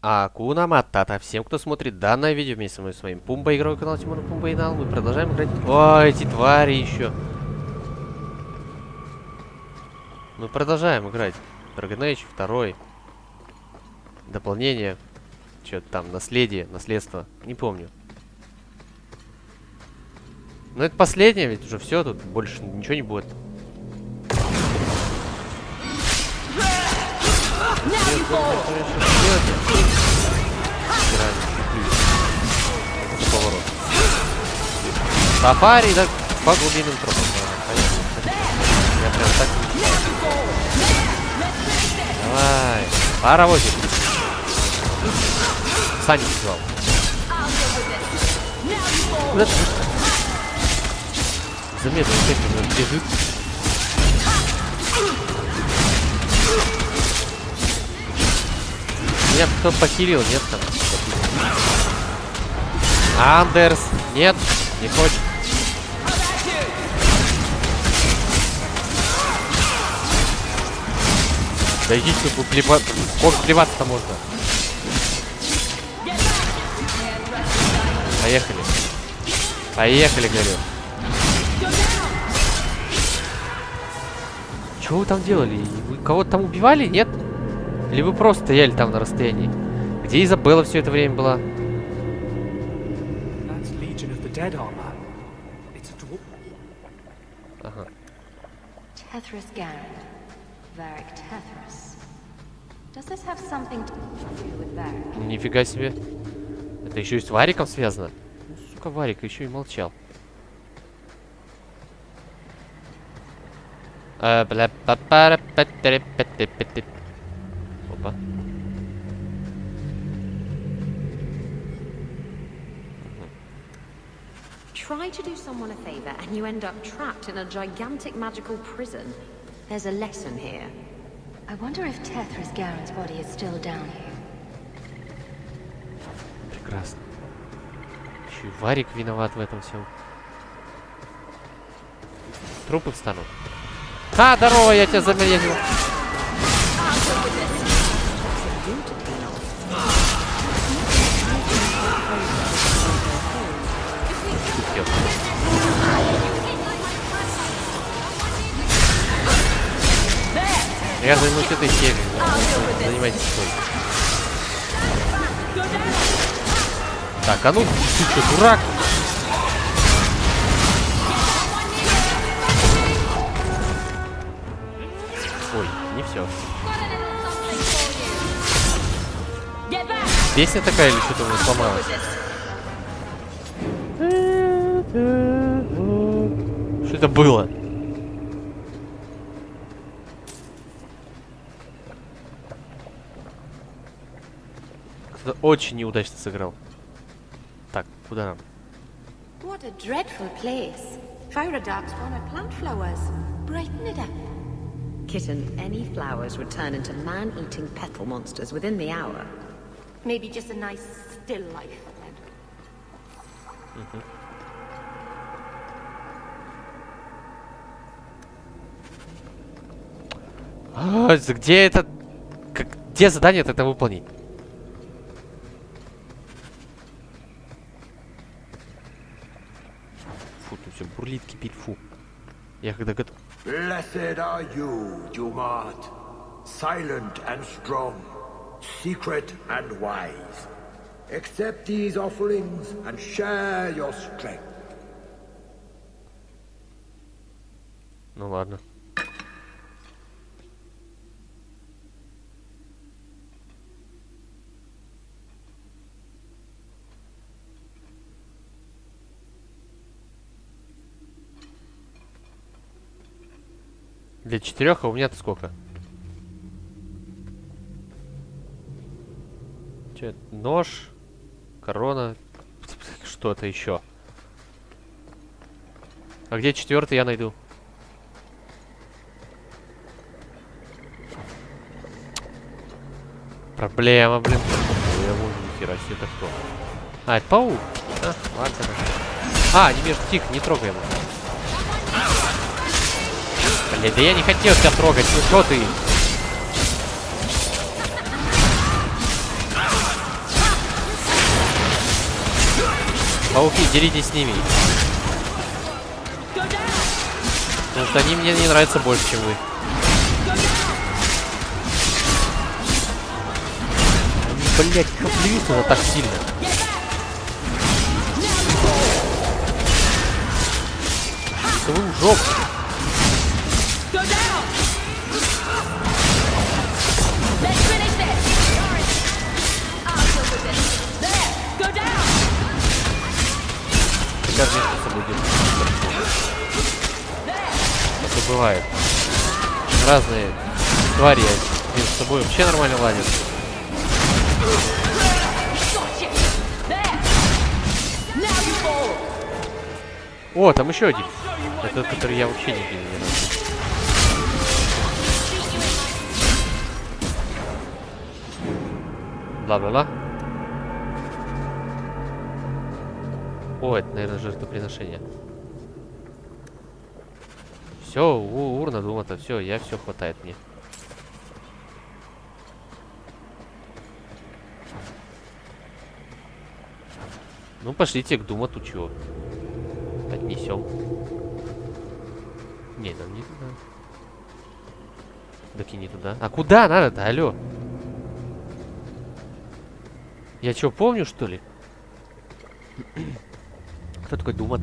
Акуна Матата. Всем, кто смотрит данное видео вместе со мной, с вами Пумба, Игровой канал Тимона, Пумба и канал. Мы продолжаем играть. О, эти твари еще. Мы продолжаем играть. Dragon Age 2. Дополнение. Что-то там, наследие, наследство. Не помню. Но это последнее, ведь уже все, тут больше ничего не будет. Поворот. Сафари, да, по глубинным тропам. Я прям так не мечтаю. Давай, паровозик. Сани звал. Куда ты? Замедленно опять бежит. Меня кто похилил, нет там? Андерс, нет, не хочет. Да иди сюда, сколько плеваться-то можно? Поехали. Поехали, говорю. Что вы там делали? Вы кого-то там убивали, нет? Или вы просто стояли там на расстоянии? Где Изабелла все это время была? Ага. Нифига себе. Это еще и с Вариком связано? Ну, сука, Варик еще и молчал. Опа. Try to do someone a favor and you end up trapped in a gigantic magical prison. There's a lesson here. I wonder if Tethras Garen's body is still down here. Прекрасно. Еще и Варик виноват в этом всем. Трупы встанут. А, здорово, я тебя заметил. Я займусь этой темой. Занимайтесь той. Так, а ну, ты что, дурак? Ой, не все. Песня такая или что-то уже сломалось? Что это было? Кто-то очень неудачно сыграл. Так, куда нам? What a dreadful place. Fire dogs wanna plant flowers. Brighten it up. Kitten, any flowers would turn into man-eating petal monsters within the hour. Maybe just a nice still life then. Где это? Где задание-то это выполнить? Фу, тут все бурлит, кипит, фу. Я когда готов. Blessed are you, Dumart, silent and strong, secret and wise. Accept these offerings and share your strength. Ну ладно. Для 4, а у меня-то сколько? Че это? Нож, корона, что-то еще. А где 4 я найду? Проблема, блин. Я вон, нихера себе, это кто? А, это паук. А, ладно. А, не между, тихо, не трогай его. Блин, да я не хотел тебя трогать, ну что ты? Пауки, деритесь с ними. Потому что они мне не нравятся больше, чем вы. Они, блядь, как плюются так сильно. Да вы в жопу. Сейчас между собой делают. Это бывает. Разные твари между собой вообще нормально ладят. О, там еще один. Это тот, который я вообще не видел ни разу. Бла-бла-бла. О, это, наверное, жертвоприношение. Все, урна дума-то, все, все хватает мне. Ну, пошлите к думату, чего. Отнесем. Не, нам не туда. Так и не туда. А куда надо-то, алло? Я что, помню, что ли? Кто такой думат?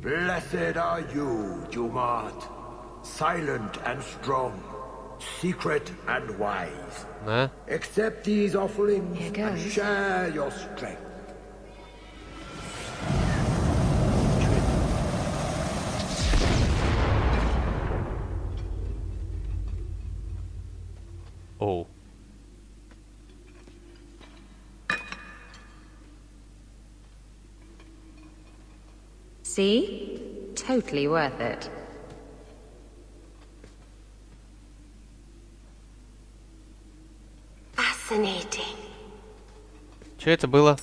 Blessed are you, Dumat, silent and strong, secret and wise. А? Accept these offerings Here and goes. share your strength. Оу. See? Totally worth it. Fascinating. Что это было?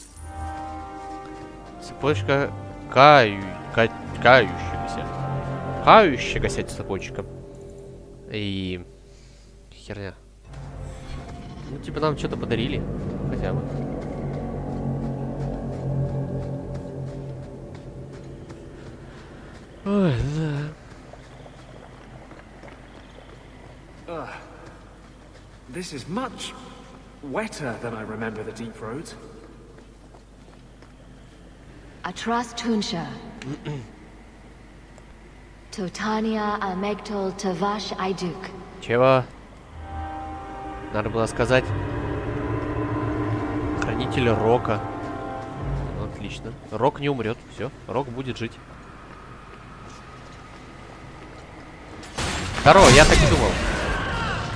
Цепочка кающегося цепочка. И херня. Ну, типа нам что-то подарили. Хотя бы. Ой, да. This is much wetter than I remember the deep roads. Atras Tunsha. Totania Amegtol Tavash Aiduk. Чего? Надо было сказать. Хранитель Рока. Ну, отлично. Рок не умрет. Все. Рок будет жить. Второе, я так и думал.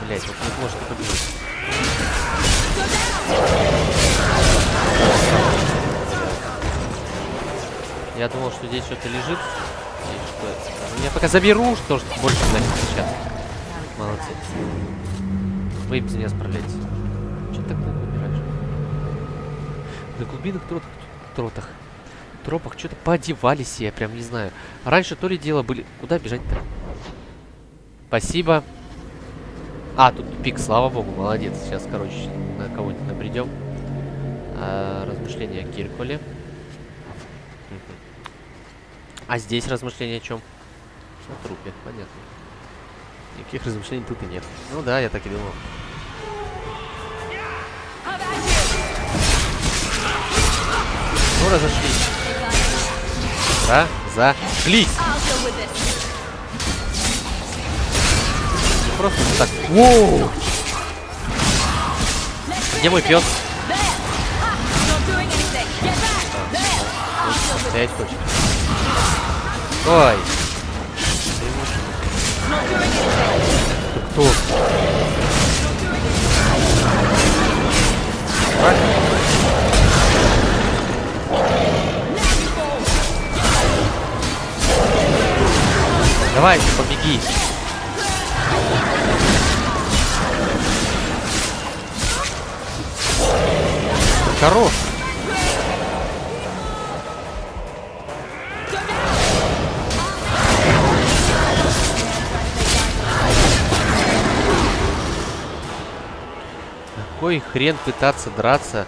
Блять, вот не может это быть. Я думал, что здесь что-то лежит. Я пока заберу, что больше значит сейчас. Молодцы. Вы без меня справляетесь. Что ты так выбираешь? На глубинных тропах что-то поодевались, я прям не знаю. Раньше то ли дело были... Куда бежать-то? Спасибо. А, тут тупик, слава богу, молодец. Сейчас, короче, на кого-нибудь набредем. Размышления о Кирколе. А здесь размышления о чем? О трупе, понятно. Никаких размышлений тут и нет. Ну да, я так и думал. Ну, разошлись. Разошлись. Просто так. Воу! Где мой пес? Стоять хочет. Ой. Кто? Давай, побеги. Хорош. Какой кой хрен пытаться драться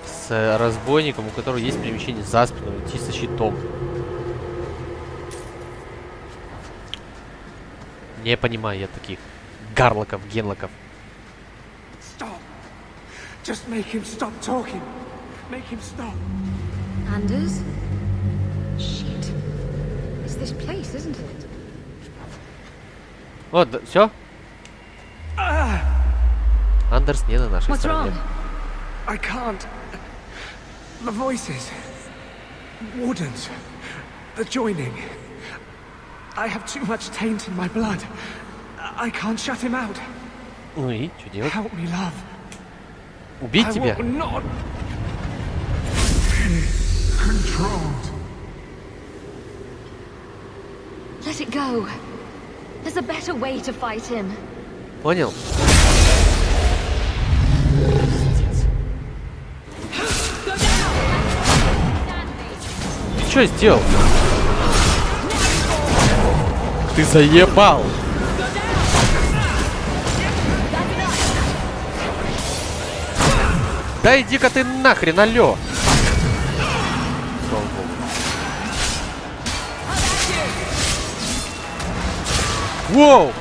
с разбойником, у которого есть перемещение за спину, идти со щитом? Не понимаю я таких гарлоков, генлоков. Stop. Just make him stop talking. Make him stop. Anders? Shit. It's this place, isn't it? Вот, да, все? Андерс не на нашей What's стороне. wrong? I can't. The voices. Wardens. The joining. I have too much taint in my blood. I can't shut him out. Ну и, что делать? Help me, love. Убить I тебя? will not. Controlled. Let it go. There's a better way to fight him. Понял? Ты что сделал? Ты заебал! Да иди-ка ты нахрен, алё! Слава богу. Воу!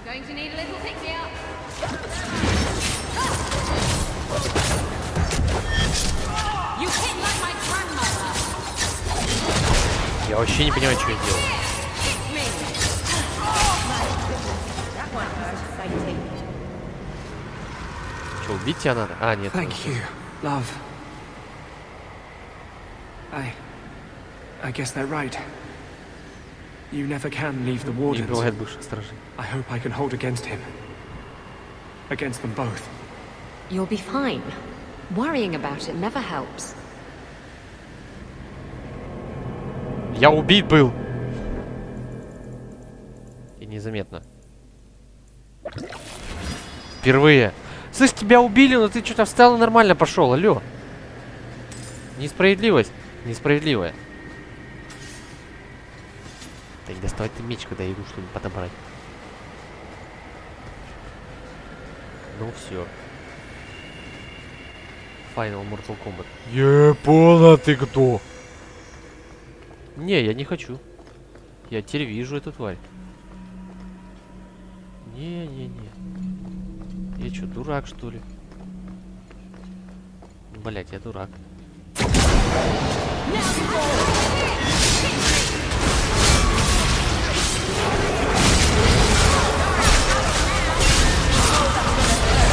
Going to need a little pick-me-up. You hit like my grandmother. Я вообще не понимаю, что я делаю. Hit me. That one was exciting. Что, убить тебя надо? А, нет. Thank you, love. I guess they're right. You never can leave the Не wardens. бывает бывших стражей. I hope I can hold against him. Against them both. You'll be fine. Worrying about it never helps. Я убит был! И незаметно. Впервые. Слышь, тебя убили, но ты что-то встал и нормально пошел, алло. Несправедливость. Несправедливая. Да не доставать ты меч, когда я иду что-нибудь подобрать. Ну все. Final Mortal Kombat. Ебана ты кто? Не, я не хочу. Я теперь вижу эту тварь. Не-не-не. Я что, дурак, что ли? Блять, я дурак.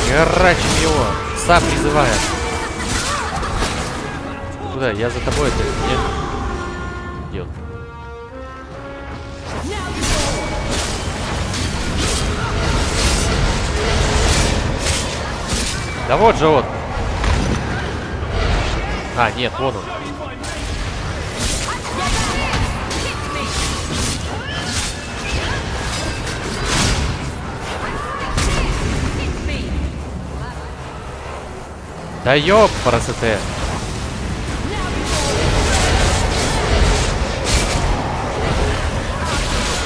Гарачим его! Сам призывает. Куда? Я за тобой это нет? Идет. Да вот же он. А, нет, вон он. Да ёп, красоты.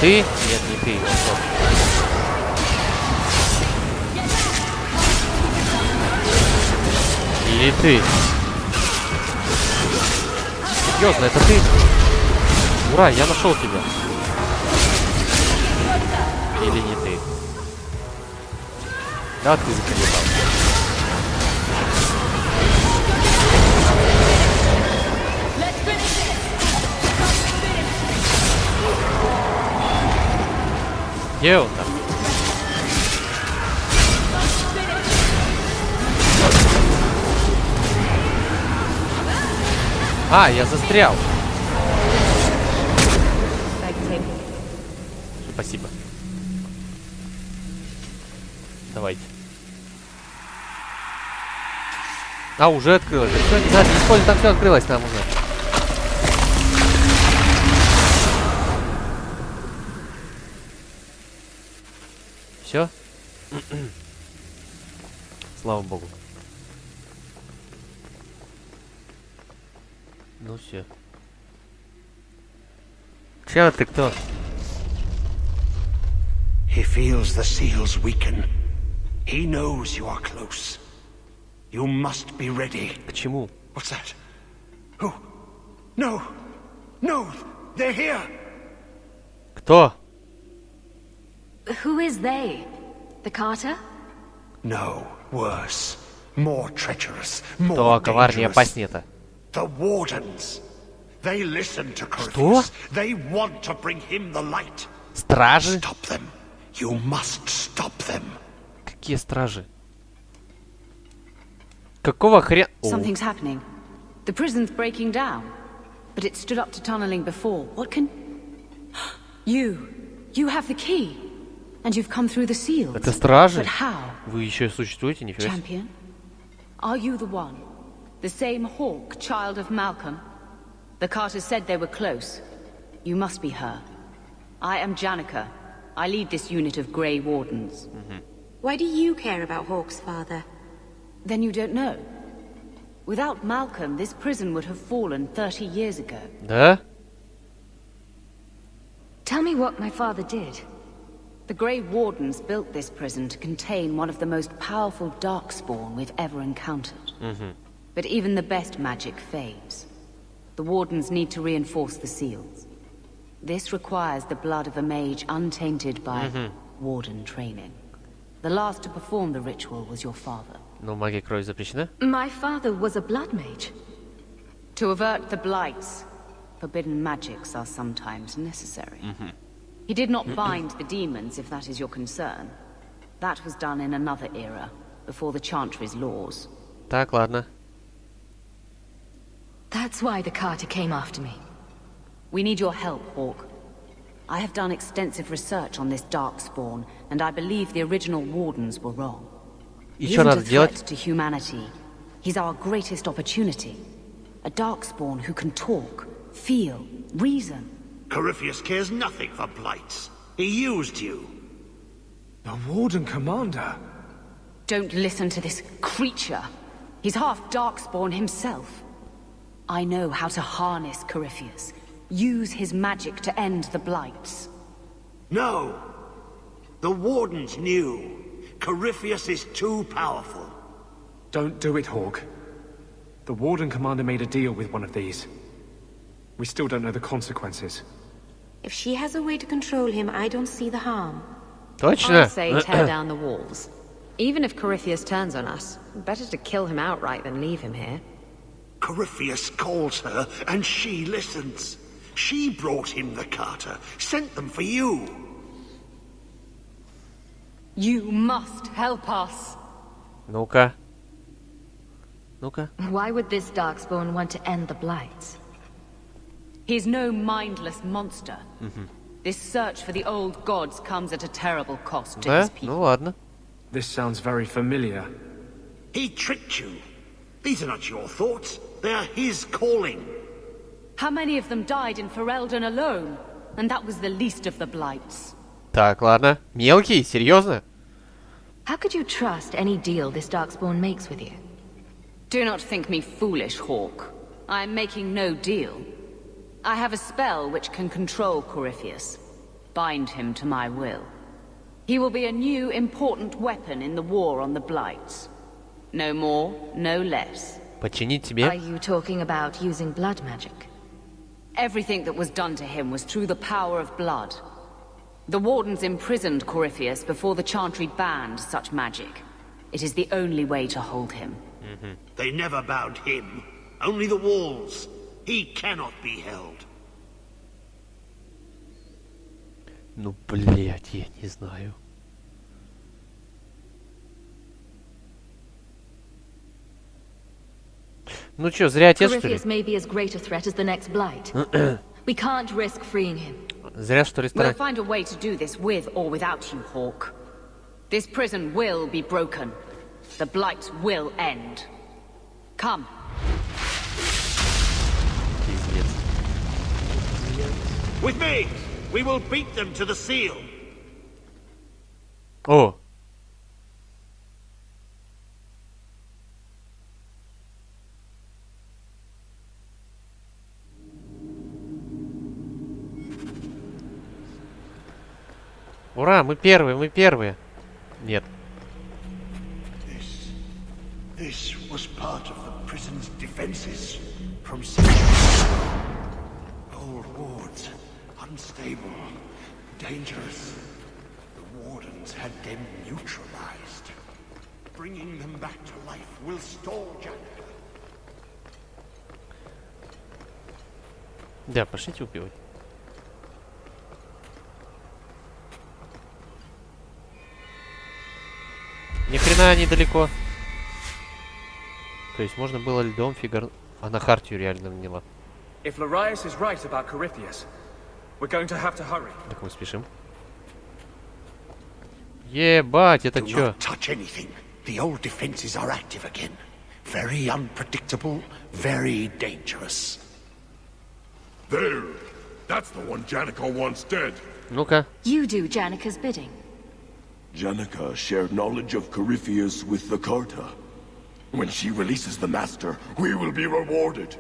Ты? Нет, не ты. Вот он. Или ты? Серьезно, это ты? Ура, я нашел тебя. Или не ты? Да, ты заколебал. Где он там? А, я застрял. Спасибо. Давайте. А, уже открылось. Да, не надо, не используй, там все открылось, нам уже. Все? Слава богу. Ну все. Чё ты кто? He feels the seals weaken. He knows you are close. You must be ready. К чему? What's that? Who? No! No! They're here! Кто? Who is they? The Carter? No, worse. More treacherous. More Кто коварнее, dangerous. опаснее-то? The Wardens. They listen to Corifei. They want to bring him the light. Стражи? Stop them. You must stop them. Какие стражи? Какого хрена? Something's happening. The prison's breaking down. But it stood up to tunneling before. What can... You have the key. And you've come through the seals. Это стражи? But how? Вы еще и существуете, нифига себе. Champion? Are you the one? The same Hawk, child of Malcolm? The Carters said they were close. You must be her. I am Janica. I lead this unit of Grey Wardens. Why do you care about Hawk's father? Then you don't know. Without Malcolm, this prison would have fallen 30 years ago. Да? Tell me what my father did. The Grey Wardens built this prison to contain one of the most powerful Darkspawn we've ever encountered. But even the best magic fades. The Wardens need to reinforce the seals. This requires the blood of a mage untainted by Warden training. The last to perform the ritual was your father. Но магия крови запрещена? My father was a blood mage. To avert the blights, forbidden magics are sometimes necessary. He did not bind the demons, if that is your concern. That was done in another era, before the Chantry's laws. Так, ладно. That's why the Carter came after me. We need your help, Hawk. I have done extensive research on this Darkspawn, and I believe the original Wardens were wrong. И He что isn't надо a делать? threat to humanity. He's our greatest opportunity. A Darkspawn who can talk, feel, reason. Corifei cares nothing for blights. He used you. The Warden Commander. Don't listen to this creature. He's half Darkspawn himself. I know how to harness Corifei. Use his magic to end the blights. No. The Wardens knew. Corifei is too powerful. Don't do it, Hawk. The Warden Commander made a deal with one of these. We still don't know the consequences. If she has a way to control him, I don't see the harm. Точно? I say tear down the walls. Even if Corifei turns on us, better to kill him outright than leave him here. Corifei calls her, and she listens. She brought him the Carter, sent them for you. You must help us. Ну-ка. Ну-ка. Why would this Darkspawn want to end the Blights? He's no mindless monster. This search for the old gods comes at a terrible cost to Да? his people. Ну ладно. This sounds very familiar. He tricked you. These are not your thoughts. They are his calling. How many of them died in Ferelden alone? And that was the least of the blights. Так, ладно. Мелкий? Серьезно? How could you trust any deal this Darkspawn makes with you? Do not think me foolish, Hawk. I am making no deal. I have a spell which can control Corifei. Bind him to my will. He will be a new, important weapon in the war on the blights. No more, no less. Подчинить Are тебе? you talking about using blood magic? Everything that was done to him was through the power of blood. The Wardens imprisoned Corifei before the Chantry banned such magic. It is the only way to hold him. They never bound him. Only the walls. He cannot be held. Ну, блядь, я не знаю. Ну чё, зря отец, что ли? Corifei may be as great a threat as the next Blight. We can't risk freeing him. Зря, что We'll ресторан... find a way to do this with or without you, Hawk. This prison will be broken. The blights will end. Come. Пиздец. With me! We will beat them to the seal. О! Ура, мы первые, мы первые. Нет. This was part of the prison's defenses from old wards, unstable, dangerous. The wardens had them neutralized. Bringing them back to life will stall Janica. Да, пошлите убивать. Ни хрена недалеко. То есть можно было льдом фигар... А на хартию реально наняла. If Larius is right about Corypheus, we're going to have to hurry. Так мы спешим. Ебать, это Do чё? not touch anything. The old defenses are active again. Very unpredictable, very dangerous. There! That's the one Janica wants dead. Ну-ка. You do Janica's bidding. Janica shared knowledge of Corifeus with the Carta. When she releases the Master, we will be rewarded.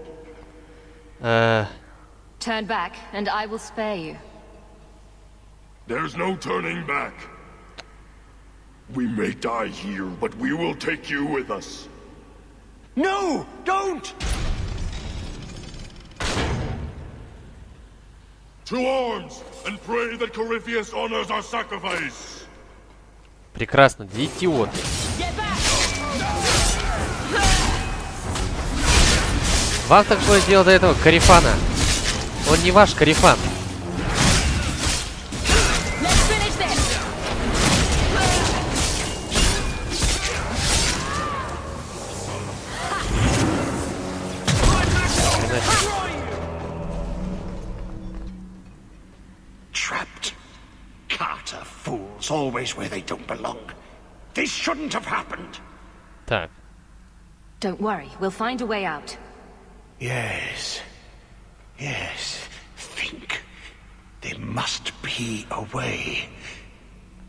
Turn back, and I will spare you. There's no turning back. We may die here, but we will take you with us. No! Don't! To arms, and pray that Corifeus honors our sacrifice. Прекрасно, идиот. Вам такое дело до этого Корифана. Он не ваш Корифан. Trapped. Carter fools always where they don't belong. This shouldn't have happened. Так. Don't worry, we'll find a way out. Yes. Yes. Think. There must be a way.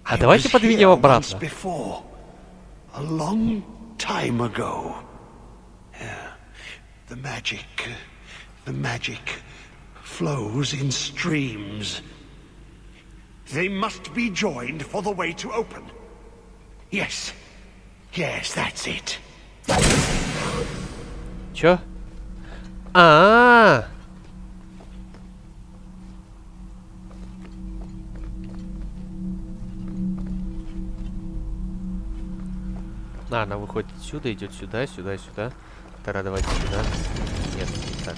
А давайте подвинем обратно. Before. A long time ago. Yeah. The magic flows in streams. They must be joined for the way to open. Yes. Yes, that's it. Чё? А-а-а! Она выходит отсюда, идет сюда, сюда, сюда. Тогда давайте сюда. Нет, не так.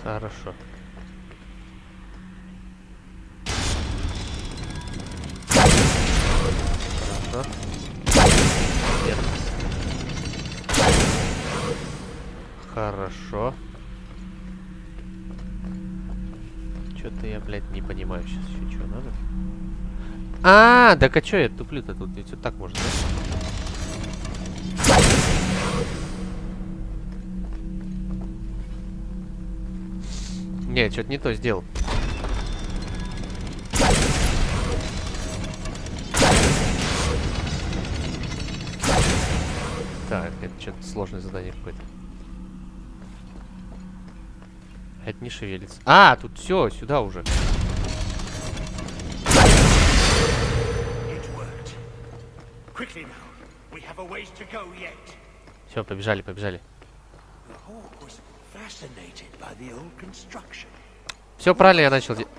Хорошо. Хорошо. Нет. Хорошо. Что-то я, блядь, не понимаю сейчас еще, что надо. А, да чё я туплю-то тут? Ведь вот так можно, да? Нет, что-то не то сделал. Так, это что-то сложное задание какое-то. Это не шевелится. А, тут все, сюда уже. Все, побежали, побежали. Все правильно я начал делать.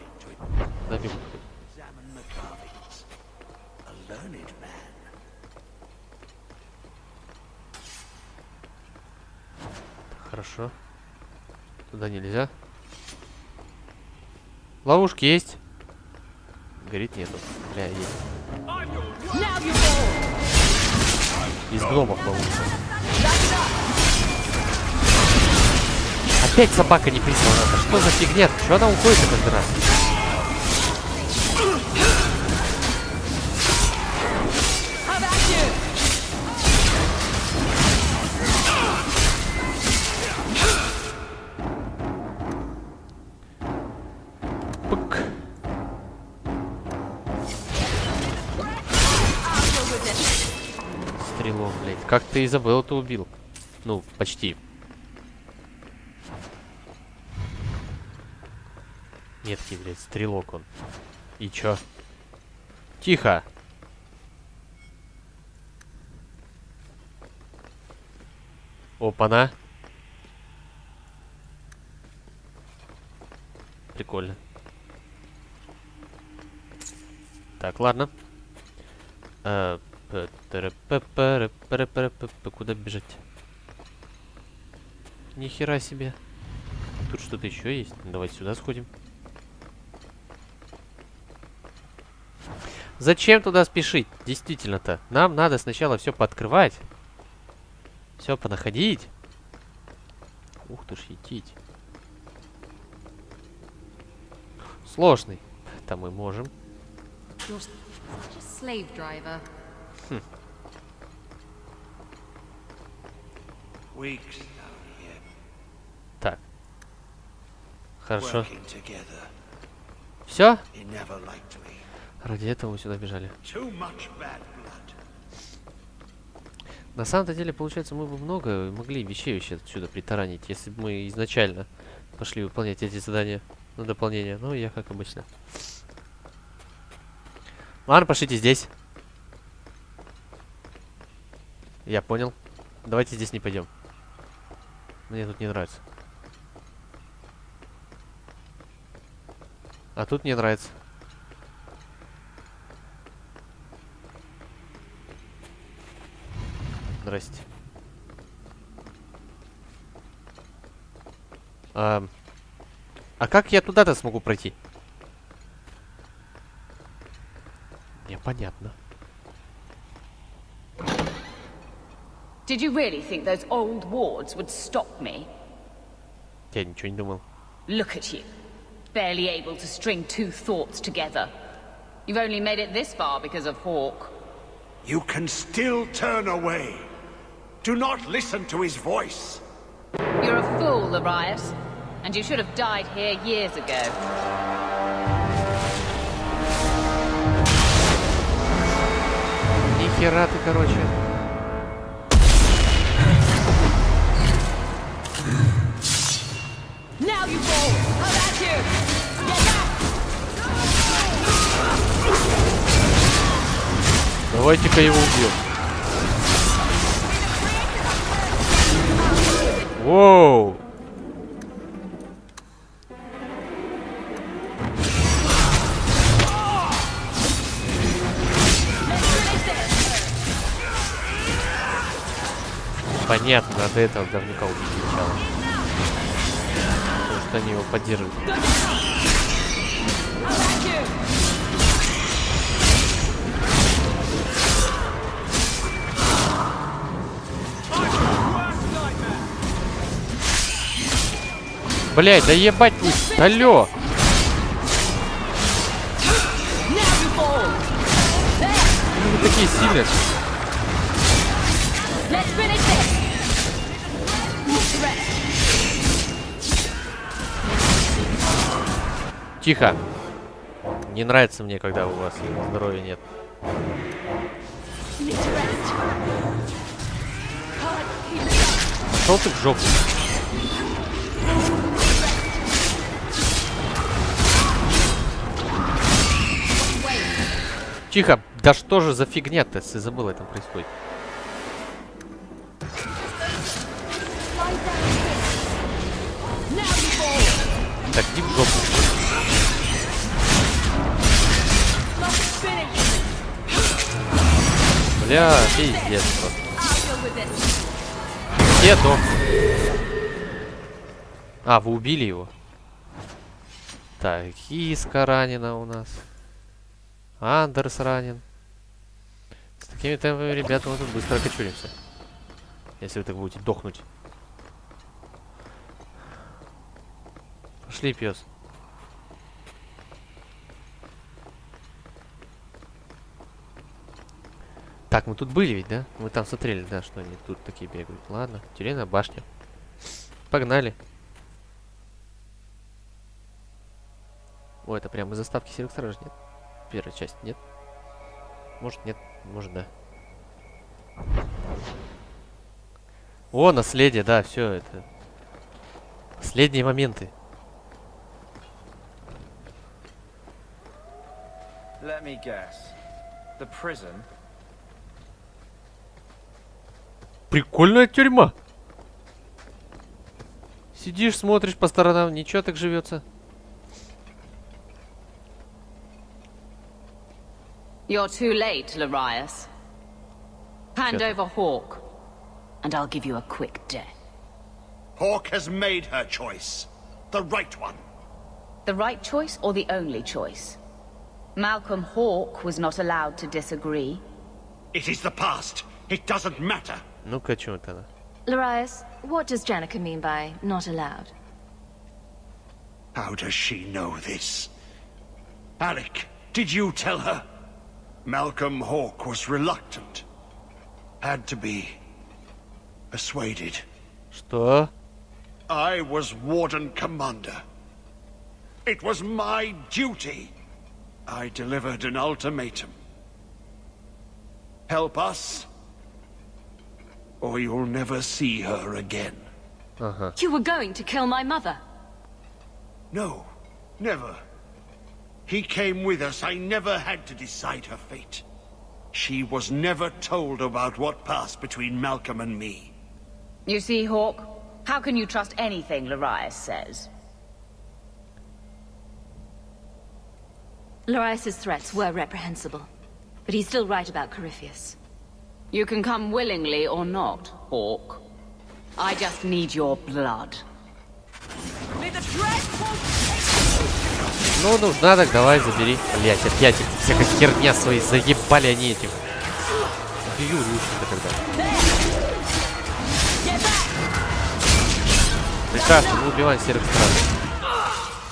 Хорошо. Туда нельзя. Ловушки есть. Горит нету. Бля, есть. Из гномов ловушка. Опять собака не призвана. Да что за фигня? Что она уходит каждый раз? Пык. Стрелок, блядь. Как ты Изабеллу-то убил? Ну, почти. Меткий, блядь, стрелок он. И чё? Тихо! Опа-на! Прикольно. Так, ладно. Куда бежать? Ни хера себе. Тут что-то еще есть. Давайте сюда сходим. Зачем туда спешить? Действительно-то. Нам надо сначала все пооткрывать. Все понаходить. Ух ты ж, етить. Сложный. Это мы можем. Хм. Так. Хорошо. Все? Ради этого мы сюда бежали. На самом-то деле, получается, мы бы много могли вещей вообще отсюда притаранить, если бы мы изначально пошли выполнять эти задания на дополнение. Ну, я как обычно. Ладно, пошлите здесь. Я понял. Давайте здесь не пойдем. Мне тут не нравится. А тут мне нравится. Здрасте. А как я туда-то смогу пройти? Непонятно. Did you really think those old wards would stop me? Я ничего не думал. Look at you, barely able to string two thoughts together. You've only made it this far because of Hawk. You can still turn away. Do not listen to his voice. You're a fool, Arias, and you should have died here years ago. Нихера ты, короче. Now you fall! How about you? Get back! Давайте-ка его убьем. Воу! Понятно, надо этого говнюка убить сначала. Потому что они его поддерживают. Блять, да ебать пусть, алло! Вы такие сильные. Тихо. Не нравится мне, когда у вас здоровья нет. Пошел ты в жопу. Тихо. Да что же за фигня-то, если забыл, это происходит. Так, иди в жопу. Бля, пиздец просто. Где дом? А, вы убили его? Так, Киска ранена у нас. Андерс ранен. С такими темпами, ребята, мы тут быстро окочуримся. Если вы так будете дохнуть. Пошли, пес. Так, мы тут были ведь, да? Мы там смотрели, да, что они тут такие бегают. Ладно, тюремная башня. Погнали. О, это прямо из заставки Серых Стражей, нет? Первая часть, нет? Может, нет, может, да. О, наследие, да, все это. Последние моменты. Let me guess. The prison? Прикольная тюрьма. Сидишь, смотришь по сторонам, ничего так живется. You're too late, Larius. Hand over Hawk, and I'll give you a quick death. Hawk has made her choice. The right one. The right choice or the only choice? Malcolm Hawk was not allowed to disagree. It is the past. It doesn't matter. Ну-ка, чё это? Larius, what does Janica mean by not allowed? How does she know this? Alec, did you tell her? Malcolm Hawk was reluctant. Had to be persuaded. Что? I was Warden Commander. It was my duty. I delivered an ultimatum. Help us, or you'll never see her again. You were going to kill my mother. No, never. He came with us. I never had to decide her fate. She was never told about what passed between Malcolm and me. You see, Hawk, how can you trust anything Larius says? Larius's threats were reprehensible, but he's still right about Corypheus. You can come willingly or not, Hawk. I just need your blood. Ну, нужна, так давай, забери. Блять, опять эти всякая херня свои, заебали они этим. Убью лучше-то когда. Прекрасно, мы убиваем серых стражей.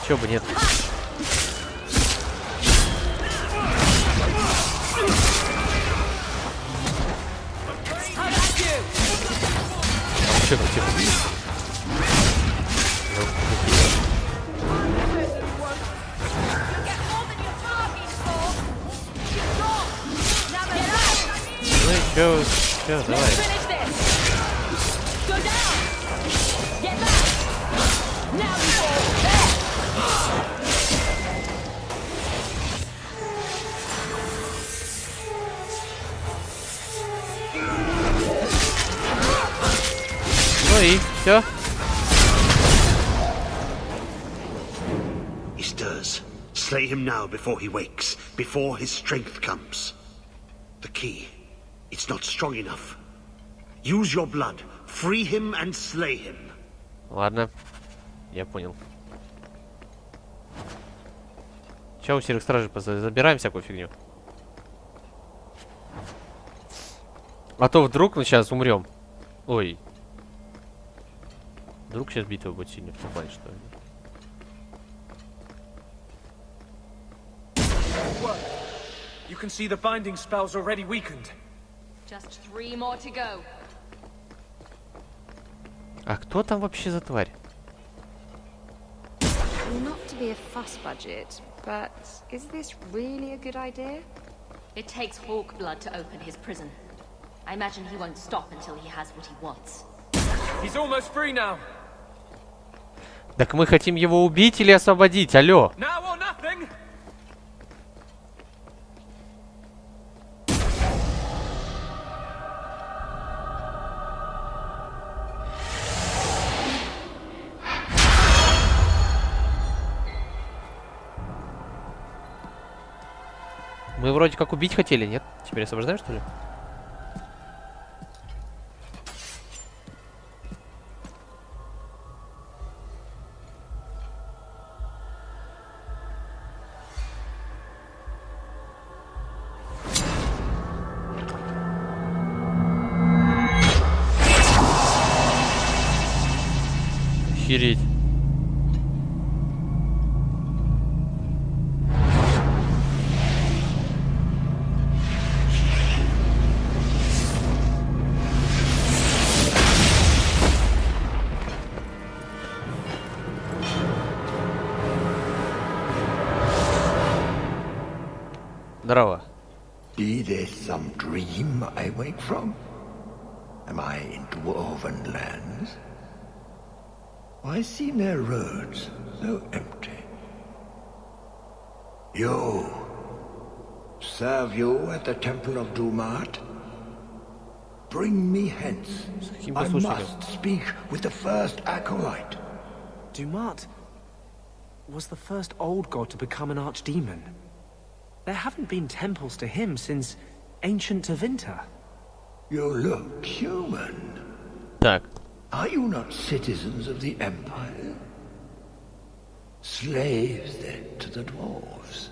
Чё бы нет. А чё там тихо? Ну и чё, давай. Ну и все. He stirs. Slay him now before he wakes, before his strength comes. The key. It's not strong enough. Use your blood. Free him and slay him. Ладно, я понял. Сейчас у серых стражей забираем всякую фигню. А то вдруг мы сейчас умрем. Ой. Вдруг сейчас битва будет сильно в том плане, что ли. You can see the binding spell's already weakened. Just 3 more to go. А кто там вообще за тварь? Not to be a fuss budget, but is this really a good idea? It takes Hawk blood to open his prison. I imagine he won't stop until he has what he wants. He's almost free now. Так мы хотим его убить или освободить? Алло. Now or nothing. Мы вроде как убить хотели, нет? Теперь освобождаем, что ли? Охереть. Здорово. Be this some dream I wake from? Am I in dwarven lands? Why seem their roads so empty? You. Serve you at the Temple of Dumat? Bring me hence. I must speak with the first acolyte. Dumat was the first old god to become an archdemon. There haven't been temples to him since ancient Tevinter. You look human. Так. Are you not citizens of the Empire? Slaves, then, to the dwarves?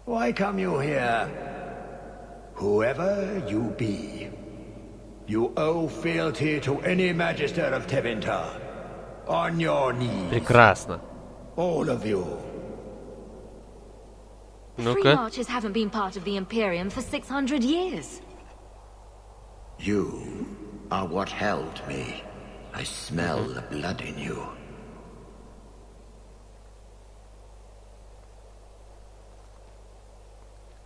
Why come you here? Whoever you be, you owe fealty to any magister of Tevinter. On your knees. Прекрасно. All of you. Free marches haven't been part of the Imperium for 600 years. You are what held me. I smell the blood in you.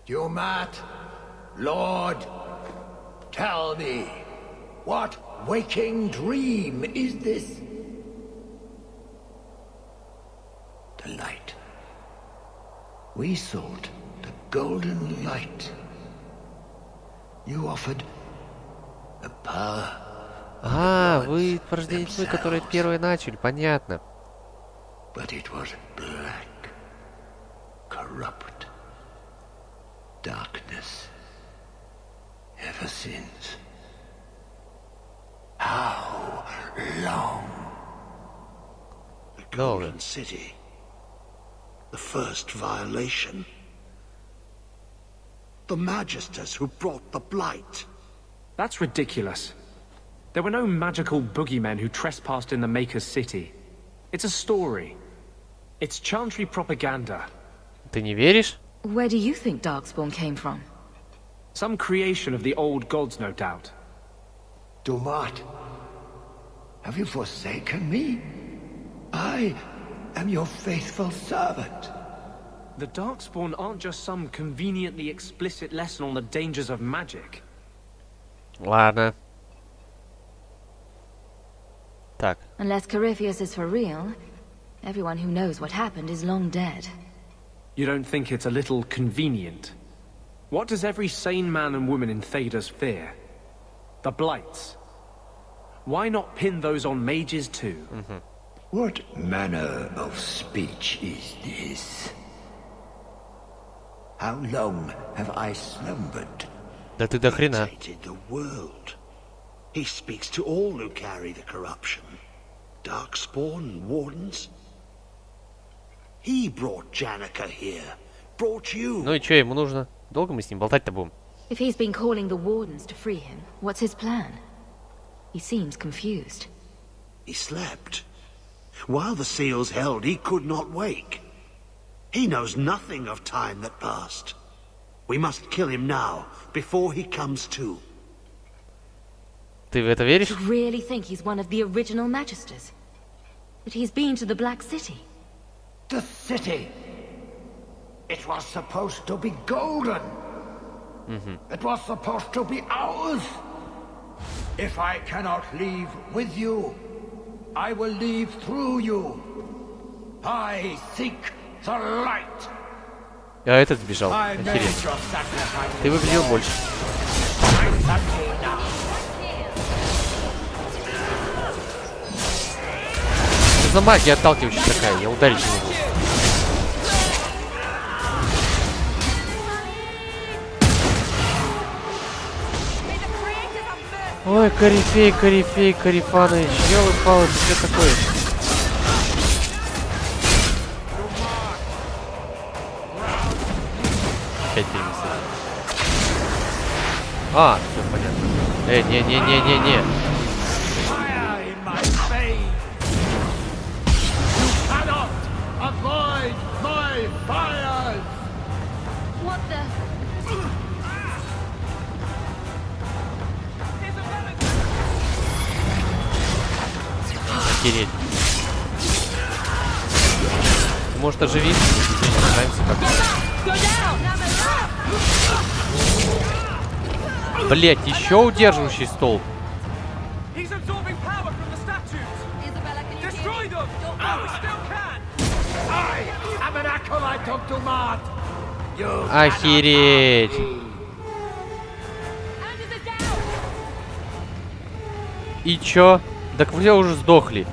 Dumat, Lord, tell me, what waking dream is this? The light. We sought the golden light. You offered the power. А, вы порождение тьмы, которые первые начали, понятно. But it was black, corrupt, darkness. Ever since. How long? The Golden City. The first violation. The Magisters who brought the Blight. That's ridiculous. There were no magical boogeymen who trespassed in the Maker's City. It's a story. It's Chantry propaganda. Ты не веришь? Where do you think Darkspawn came from? Some creation of the old gods, no doubt. Dumat, have you forsaken me? I am your faithful servant. The Darkspawn aren't just some conveniently explicit lesson on the dangers of magic. Ладно. Так. Unless Corypheus is for real, everyone who knows what happened is long dead. You don't think it's a little convenient? What does every sane man and woman in Thedas fear? The Blights. Why not pin those on mages too? What manner of speech is this? How long have I slumbered? Да ты до хрена. Dictated the world. He speaks to all who carry the corruption. Darkspawn, wardens. He brought Janica here. Brought you. Ну и чё ему нужно? Долго мы с ним болтать-то будем? If he's been calling the Wardens to free him, what's his plan? He seems confused. He slept. While the seals held, he could not wake. He knows nothing of time that passed. We must kill him now, before he comes to. Ты в это веришь? You really think he's one of the original Magisters? That he's been to the Black City? The city. It was supposed to be golden. It was supposed to be ours. If I cannot leave with you, I will leave through you. I seek the light. А этот сбежал. Интересно. Ты выглядел больше. Что за магия отталкивающая такая? Я ударить не могу. Ой, Корифей, Корифей, Корифаныч, ёлы-палы, ты что такое? Опять переместил. А, все понятно. Не-не-не-не-не. What the? Охереть. Ты, может, оживить? Мне нравится как-то. Блять, еще удерживающий столб. Охереть. И чё? Так все уже сдохли.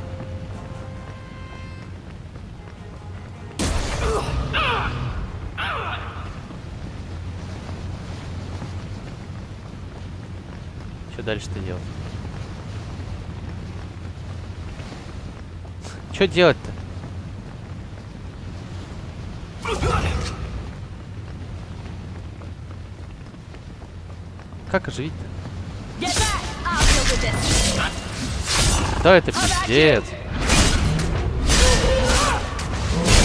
Что дальше-то делать? Что делать-то? Как оживить-то? Да, это пиздец.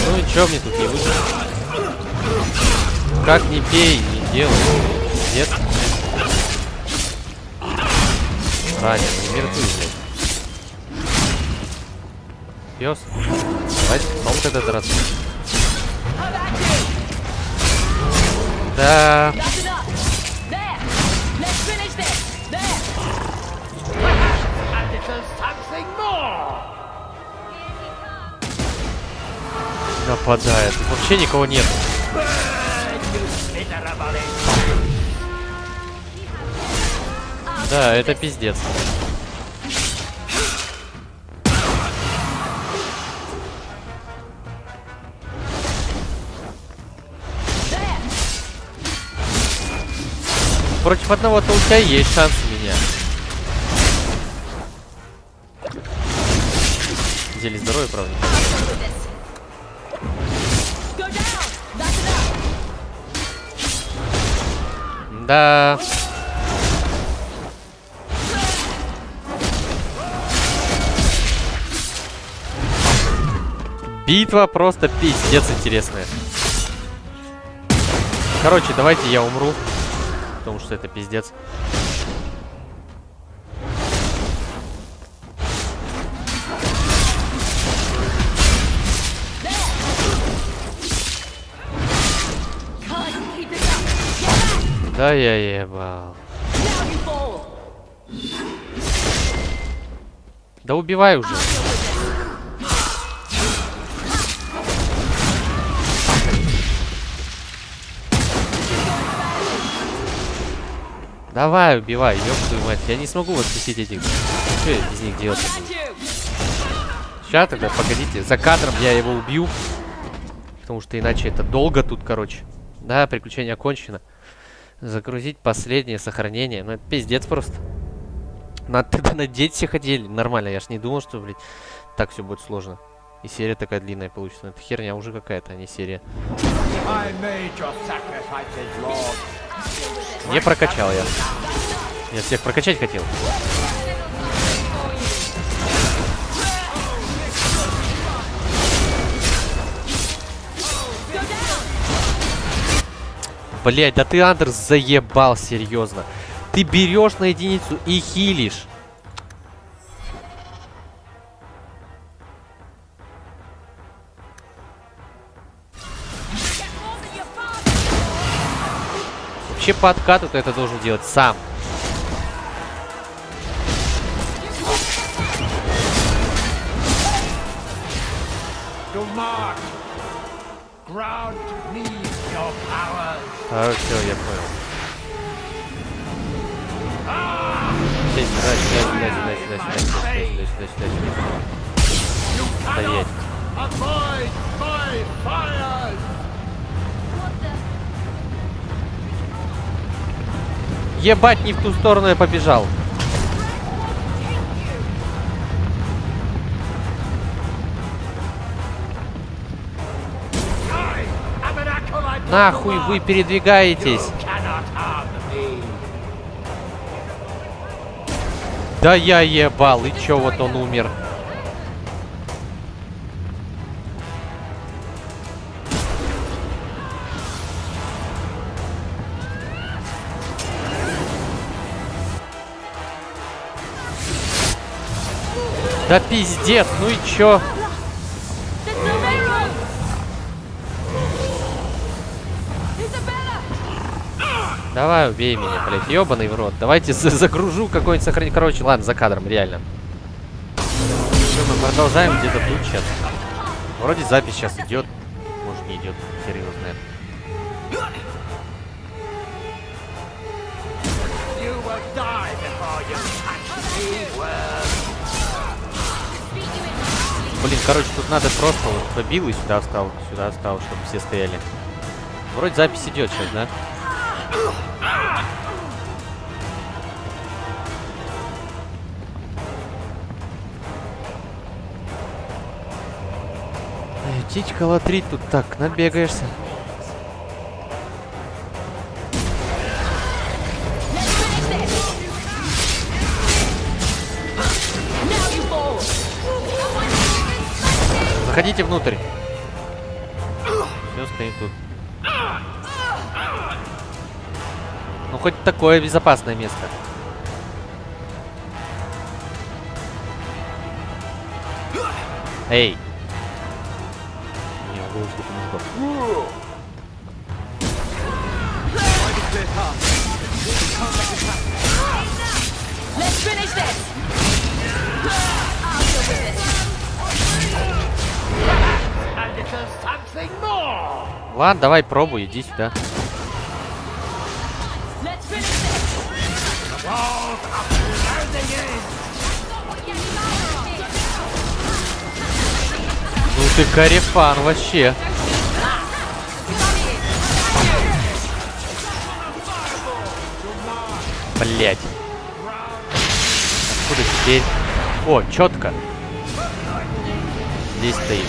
Ну и чё мне тут не выйдет? Как не пей, не делай. Нет. Ранен, не мертвый, блядь. Пёс. Давайте снова тогда драться. Да. Нападает. Тут вообще никого нет. Да, это пиздец. Против одного-то у тебя есть шанс у меня. Зелье здоровья, правда. Да. Битва просто пиздец интересная. Короче, давайте я умру. Потому что это пиздец. Да я ебал. Да убивай уже. Давай, убивай, ёб твою мать. Я не смогу воскресить этих. Что я без них делать? Сейчас тогда, погодите. За кадром я его убью. Потому что иначе это долго тут, короче. Да, приключение окончено. Загрузить последнее сохранение. Ну, это пиздец просто. Надо тогда надеть все хотели. Нормально, я ж не думал, что, блядь, так все будет сложно. И серия такая длинная получится. Это херня уже какая-то, а не серия. Не прокачал я. Я всех прокачать хотел. Блять, да ты, Андерс, заебал, серьезно. Ты берешь на единицу и хилишь. Вообще по откату ты это должен делать сам. А, все, я понял. Стоять. Ебать, не в ту сторону я побежал. Нахуй вы передвигаетесь? Да я ебал, и чё, вот он умер. Да пиздец, ну и чё? Давай, убей меня, блядь, ёбаный в рот. Давайте загружу какой-нибудь сохранить. Короче, ладно, за кадром, реально. Все, мы продолжаем где-то тут сейчас. Вроде запись сейчас идет. Может, не идет, хер его знает. Блин, короче, тут надо просто вот побил и сюда встал, чтобы все стояли. Вроде запись идет сейчас, да? Птичка лотрить тут так, набегаешься. Заходите внутрь. Все, стоим тут. Ну, хоть такое безопасное место. Эй! Не, голос не сдох. Ладно, давай пробуй, иди сюда. Ну ты корефан вообще. Блять. Откуда теперь? О, четко. Здесь стоит.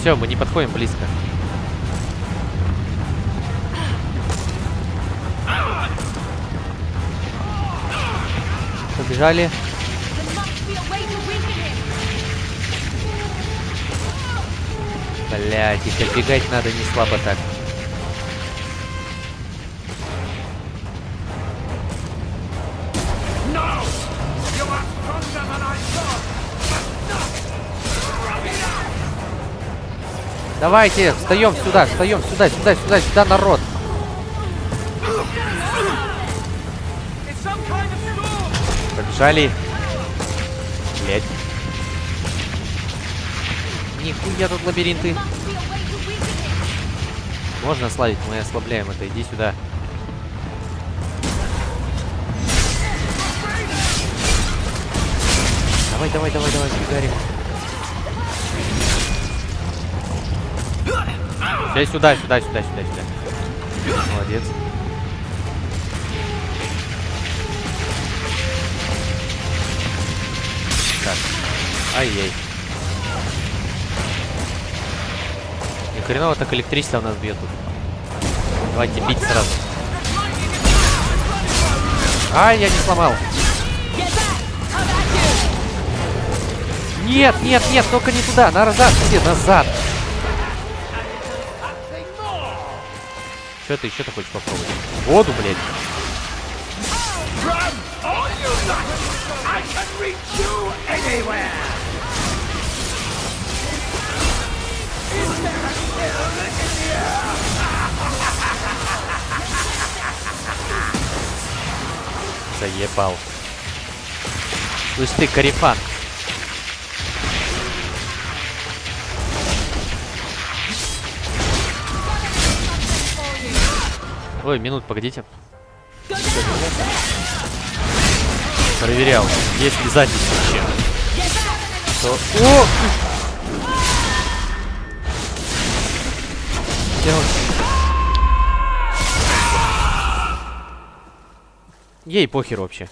Все, мы не подходим близко. Побежали. Блять, их отбегать надо не слабо так. Давайте, встаем сюда, народ. Побежали. Блять. Нихуя тут лабиринты. Можно ослабить, мы ослабляем это. Иди сюда. Давай, фигарим. Сюда. Молодец. Так. Ай-яй. Ни хреново так электричество у нас бьет тут. Давайте бить сразу. Ай, я не сломал. Нет, только не туда. Назад, все, назад. Что ты еще-то хочешь попробовать? Воду, блядь. Заебал. Слышь ты, корефан. Ой, минут, погодите. Проверял, есть ли запись вообще. Что? О! Ей похер вообще.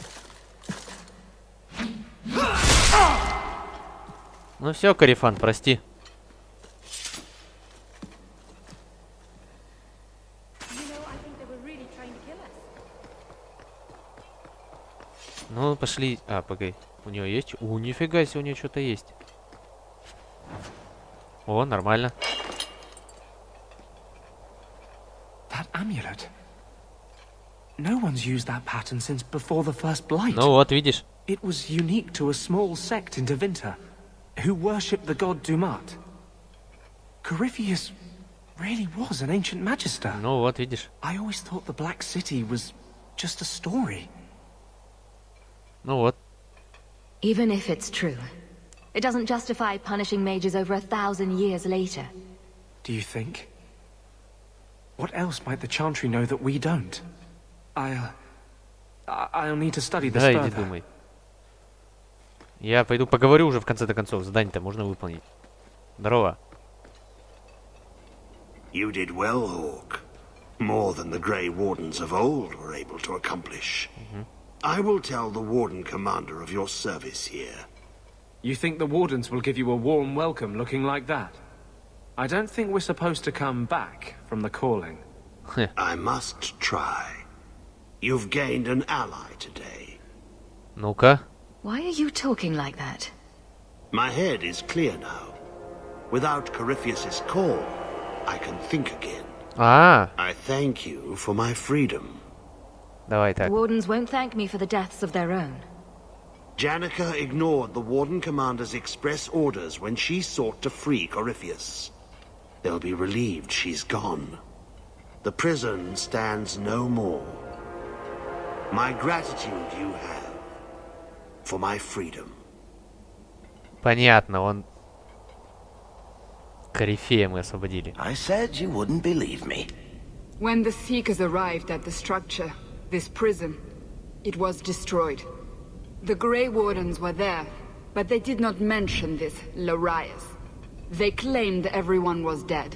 Ну все, корефан, прости. Ну, пошли. А, погоди. У нее есть? У, нифига себе, у нее что-то есть. О, нормально. That amulet. No one's used that pattern since before the first blight. Ну вот, видишь. It was unique to a small sect in Devinter, who worshipped the god Dumat. Corypheus really was an ancient magister. Ну вот, видишь. I always thought the Black City was just a story. Ну вот. Even if it's true, it doesn't justify punishing mages over 1,000 years later. Do you think? What else might the Chantry know that we don't? I'll need to study this Да, further. иди думай. Я пойду поговорю уже в конце-то концов. Задание-то можно выполнить. Здорово. You did well, Hawk. More than the Grey Wardens of old were able to accomplish. I will tell the Warden Commander of your service here. You think the Wardens will give you a warm welcome looking like that? I don't think we're supposed to come back from the calling. I must try. You've gained an ally today. Ну-ка. Why are you talking like that? My head is clear now. Without Corypheus's call, I can think again. А, I thank you for my freedom. давай так. Wardens won't thank me for the deaths of their own. Janica ignored the Warden Commander's express orders when she sought to free Corypheus. They'll be relieved she's gone. The prison stands no more. My gratitude you have for my freedom. Понятно, он... Корифея мы освободили. I said you wouldn't believe me. When the Seekers arrived at the structure, this prison, it was destroyed. The Grey Wardens were there, but they did not mention this Larius. They claimed everyone was dead.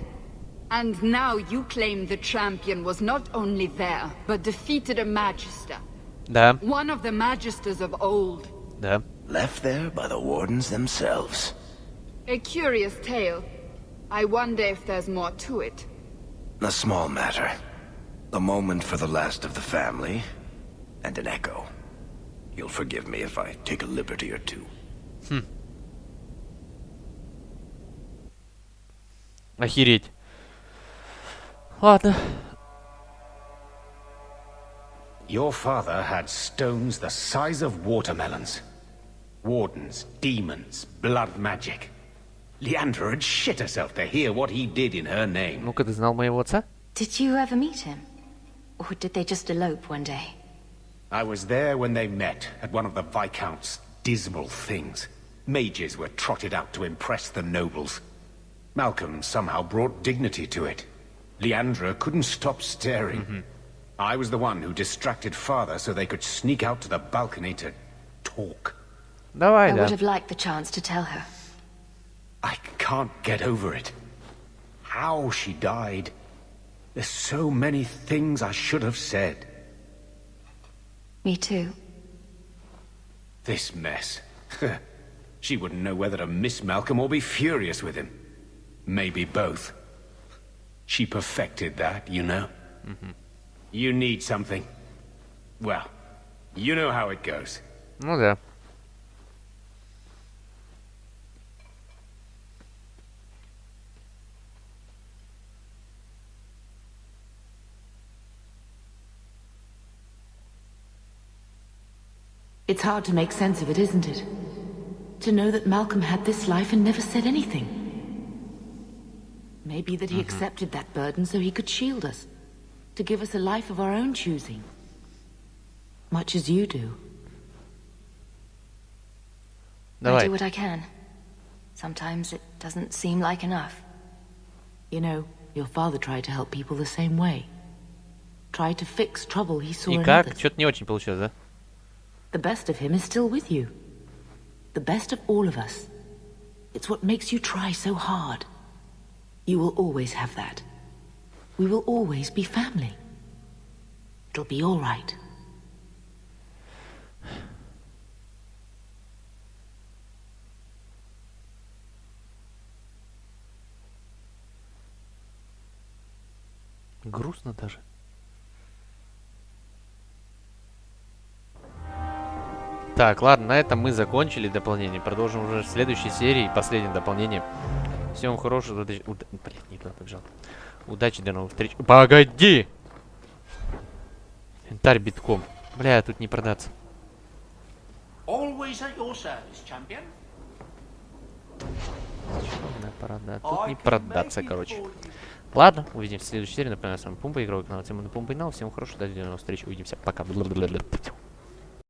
And now you claim the champion was not only there, but defeated a Magister. Да, One of the Magisters of old. да. Left there by the Wardens themselves. A curious tale. I wonder if there's more to it. A small matter. A moment for the last of the family, and an echo. You'll forgive me if I take a liberty or two. Охереть. Ладно. Your father had stones the size of watermelons. Wardens, demons, blood magic. Leandra had shit herself to hear what he did in her name. Ну-ка, ты знал моего отца? Did you ever meet him? Or did they just elope one day? I was there when they met at one of the Viscount's dismal things. Mages were trotted out to impress the nobles. Malcolm somehow brought dignity to it. Leandra couldn't stop staring. I was the one who distracted father so they could sneak out to the balcony to talk. Давай, I да. would have liked the chance to tell her. I can't get over it. How she died. There's so many things I should have said. Me too. This mess. She wouldn't know whether to miss Malcolm or be furious with him. Maybe both. She perfected that, you know? You need something. Well, you know how it goes. Ну да. It's hard to make sense of it, isn't it? To know that Malcolm had this life and never said anything. Maybe that he accepted that burden so he could shield us. To give us a life of our own choosing. Much as you do. I Давай. do what I can. Sometimes it doesn't seem like enough. You know, your father tried to help people the same way. Tried to fix trouble he saw И in как? others. Что-то не очень получилось, да? The best of him is still with you. The best of all of us. It's what makes you try so hard. You will always have that. We will always be family. It'll be all right. Грустно даже. Так, ладно, на этом мы закончили дополнение. Продолжим уже в следующей серии. Последнее дополнение. Всем хорошего. Блин, не туда побежал. Удачи, до новых встреч. Погоди! Инвентарь битком. Бля, тут не продаться. Always at your service, champion. Тут не продаться, короче. Ладно, увидимся в следующей серии. Напоминаю, с вами Пумба, Игровой канал Тимон, Пумба и канал. Всем хорошего, до новых встреч. Увидимся. Пока.